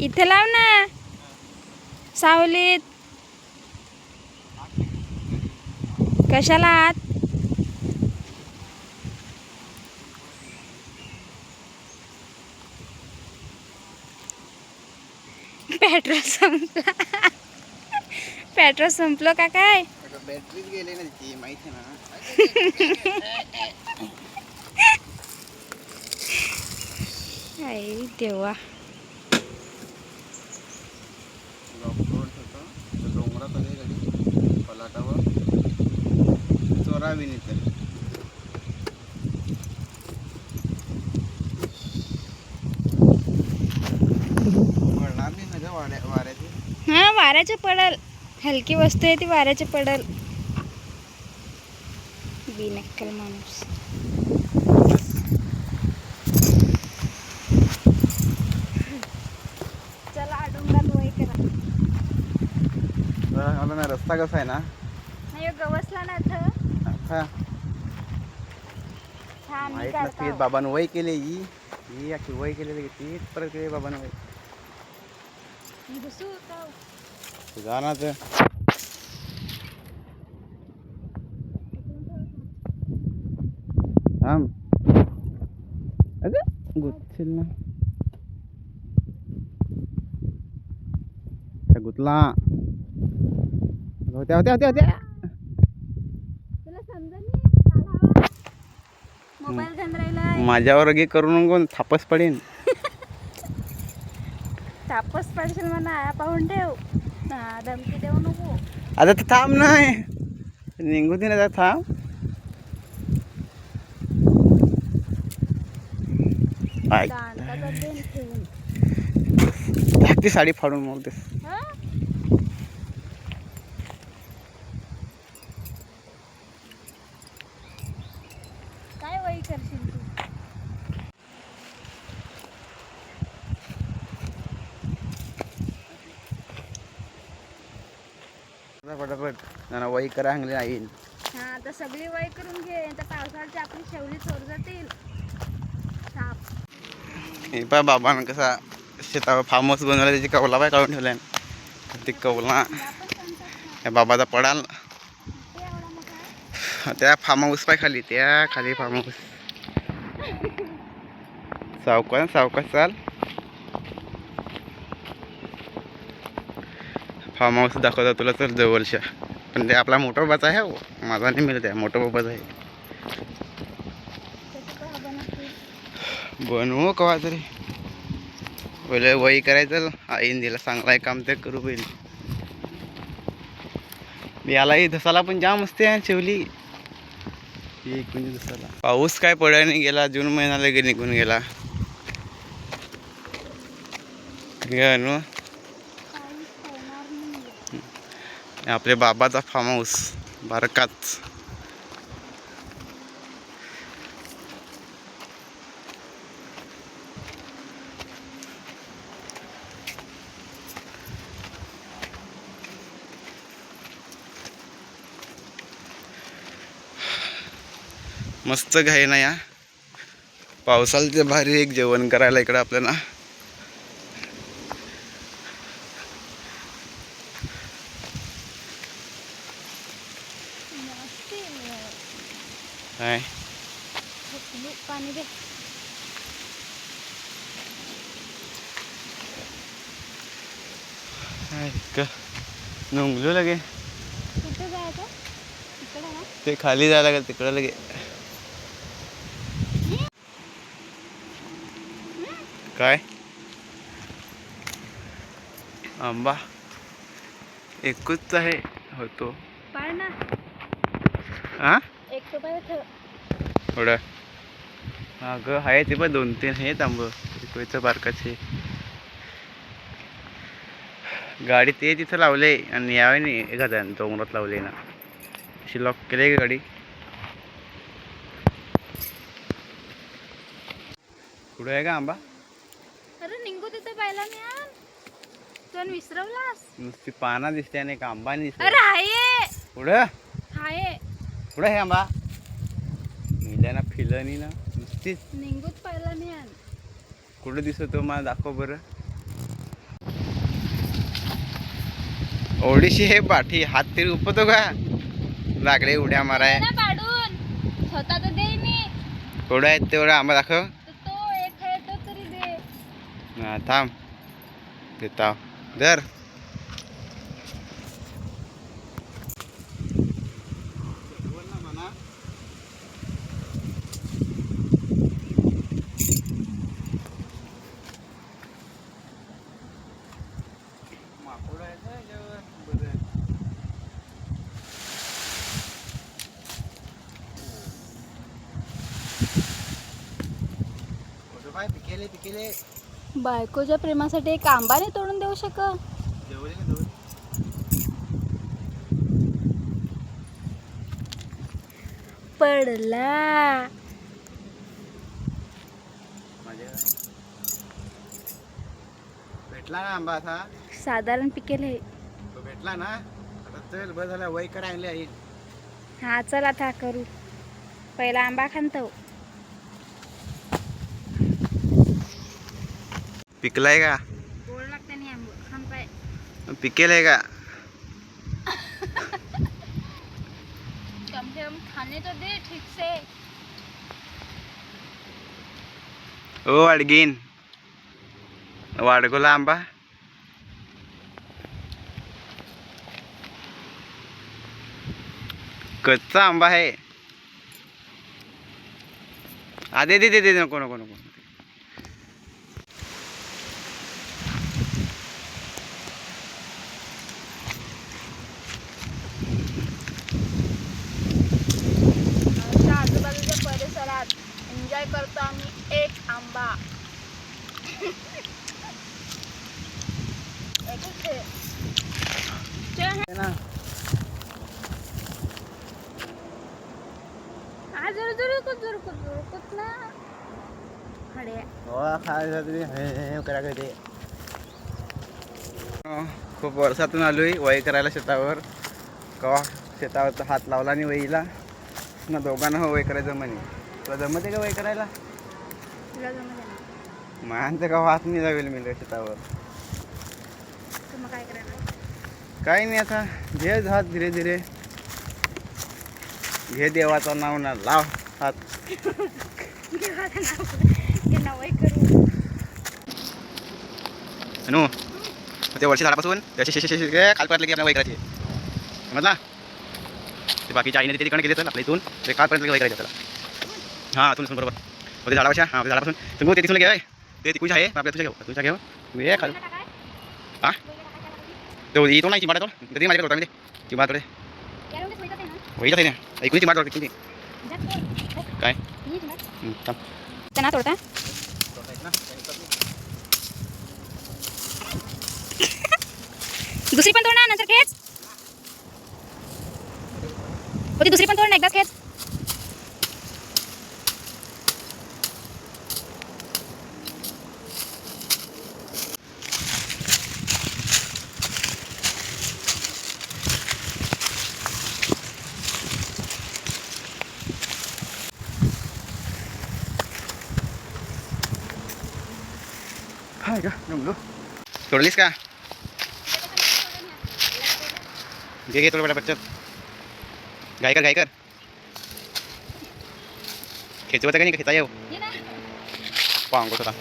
इथे लाव ना सावलीत. कशाला आत? पेट्रोल संपला. पेट्रोल संपलं का काय? बॅटरीच गेली ना ती, माहिती ना. आई देवा. डोंगरात आली गाडी पलाटावर चोरावी नाही तर. पडणार नाही ना ग वाऱ्याची. हा वाऱ्याचे पडल. हलकी वस्तू आहे ती वाऱ्याचे पडल. बिनक्कल माणूस. चला डोंगरात वय करा. मला ना रस्ता कसा आहे ना, नाही गवसला ना इथं. आता छान माहीत नसते बाबानं वय केले ही अशी वय केलेली ती परत केली बाबानं वय. घुसू का जाणार थांब अगं गुतशील ना. गुतला होत्या होत्या होत्या होत्या. तुला समजा नाही मोबाईल घेऊन राहिला. माझ्यावर गे करू नको, थापच पडेन. तापस पडशील म्हणा. पाहून ठेव. धमकी देऊ नको. आता तर थांब नाही निघू दे ना. थांब दांडाचा देन ठेवून. ती साडी फाडून मग ते काय वय करशील तू? पटापट ना वही करा हंगले येईल. हा आता सगळी वय करून घे. त्या पावसाळ्याची आपली शेवली चोर जातील. साप. हे पा बाबानं कसा शेतावर फार्म हाऊस बनवला, त्याची कौला बाय काढून ठेवलाय. ते कौला या बाबाचा पडाल त्या फार्म हाऊस पाय खाली, त्या खाली फार्म हाऊस. सावकाश सावकाश चाल. फार्म हाऊस दाखवता तुला तर जवळच्या, पण ते आपला मोटर बाबाचा आहे. हो माझा नाही मिळत आहे, मोटर बाबाचा आहे. बनवू कवा तरी पहिले वही करायचं. आईन दिला चांगला आहे काम ते करू पहिले. यालाही धसाला पण जाम असते शेवली. एक म्हणजे धसाला पाऊस काय पडायला नाही गेला. जून महिना लगे निघून गेला. आपल्या बाबाचा फार्म हाऊस बारकाच. मस्त घाई ना या पावसाळ्याच्या भारी एक जेवण करायला इकडं आपल्याला. काय पाणी दे. नुंगलो लगे. कुठे जायचं? इकडे ना. ते खाली जायला लागेल तिकडं लगे. काय आंबा एकच आहे होतो. पाळ ना. हा एक तो पाय ठेव. थोडं अगं आहे ते पण 2-3 आहेत आंब इकडचं बारकाचे. गाडी ते तिथं लावले आणि यावे नाही एखाद्या डोंगरात लावले ना. अशी लॉक केली गाडी. कुठं आहे का आंबा? अरे निघू तिथे पाहिला मी यार. तू विसरवलास. नुसती पाना दिसते आणि एक आंबा नाही दिसत. अरे हाये. पुढं हाये. पुढं आहे आंबा. मिल्या ना फिलं नाही ना नुसतीच. निघूच पाहिला मी यार. कुठं दिसतो मला दाखव बरं. ओढीशी हे पाठी हात तरी उपतो का लागले उड्या माराय ना पाडून स्वतः तर दे मी थोडं आहेत तेवढं आम्हाला दाखव तर तो एक आहे तो तरी दे. हा थांब देता दर पिकेले पिकेले बायकोच्या प्रेमासाठी एक आंबा नाही तोडून देऊ शकत. पडला भेटला ना आंबा आता साधारण पिकेल आहे. तो भेटला ना आता चल बस झाला वय कर आणले आहे हा चल आता करू. पहिला आंबा खांतो. पिकलाय का गोड लागते नाही आंबा खान पाय. पिकेल आहे का कम से कम खाने तो दे ठीक से. ओ अडगीन वाडगोला आंबा कच्चा आंबा आहे. दे दे दे दे नको नको नको आमच्या आजूबाजूच्या परिसरात एन्जॉय करतो आम्ही एक आंबा. एकच आहे. आज जरूर ना खडे खूप वर्षातून आलोय वय करायला शेतावर. कवा शेतावर हात लावला आणि वहीला ना दोघांना वय करायचं म्हणे. तुला जमते का वय करायला तुला जमत आहे ना. मानते का हात नाही जावेल मी शेतावर. तर मग काय करायला. काही नाही आता घे हात धीरे धीरे घे देवाचं नाव ना लाव हात. वय करू. नो ते वर्षी झाडापासून कालपर्यंत की आपल्याला वय करायची समजला. ते बाकीच्या आईने ते तिकडे गेले तर आपल्या इथून ते कालपर्यंत वय करायचं त्याला. हां तुला बरोबर ते झाडापासून हां झाडापासून तुम्ही ते तिथून घे ते तिकूच आहे आपल्या तुझ्या घेऊ तुझ्या घेऊ मी हे खाल हां तो येतो नाही चिमाडा तो कधी माझ्याकडे होता मी ते चिमाडा थोडे वहीच आहे ना ऐकून चिमाडा किती काय त्यांना तोडता दुसरी पण तोड ना नंतर खेच. होती दुसरी पण तोड ना एकदाच खेच. हाय का जमलो तोडलीस का घे घे थोडं बेटा बच्चत गाय कर खेचवायचं का नाही खेचा येऊ पांगोट होता.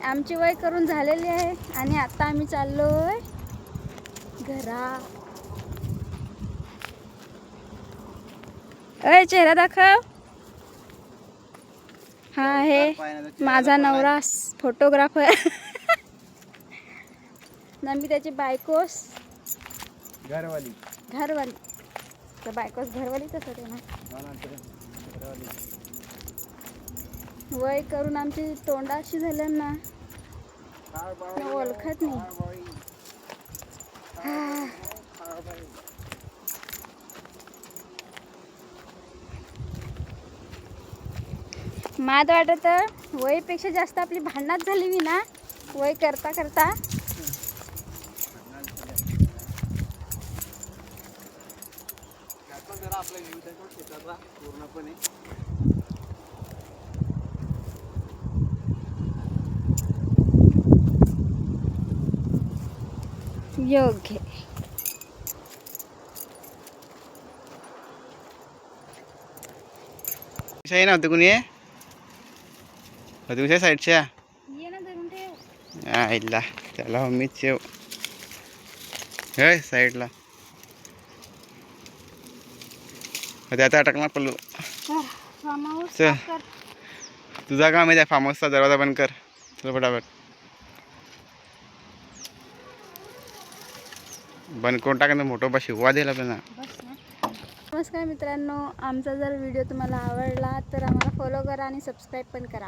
आमची वय करून झालेली आहे आणि आता आम्ही चाललोय घरा. अय चेहरा दाखव. हा आहे माझा नवरा फोटोग्राफर. ना मी त्याची बायकोस घरवाली तर बायकोस घरवालीच होते ना. वय करून आमची तोंडा अशी झाल्या ना ओळखत नाही. माद वाटत वयपेक्षा जास्त आपली भांडणात झाली मी ना वय करता करता. पूर्णपणे योग्य. आहे ना कुणी तुमच्या साईडच्या ये ना धरून ठेव. आईला त्याला मम्मीच ठेव हे साईडला आता अटकणार पल्लू. फार्म हाऊस चल. कर. तुझा काम आहे त्या फार्म हाऊसचा दरवाजा बंद कर. चल फटाफट बंद करून टाका. मोठं बा शिकवा देईल आपल्याला. बस ना. नमस्कार मित्रांनो, आमचा जर व्हिडिओ तुम्हाला आवडला तर आम्हाला फॉलो करा आणि सबस्क्राईब पण करा.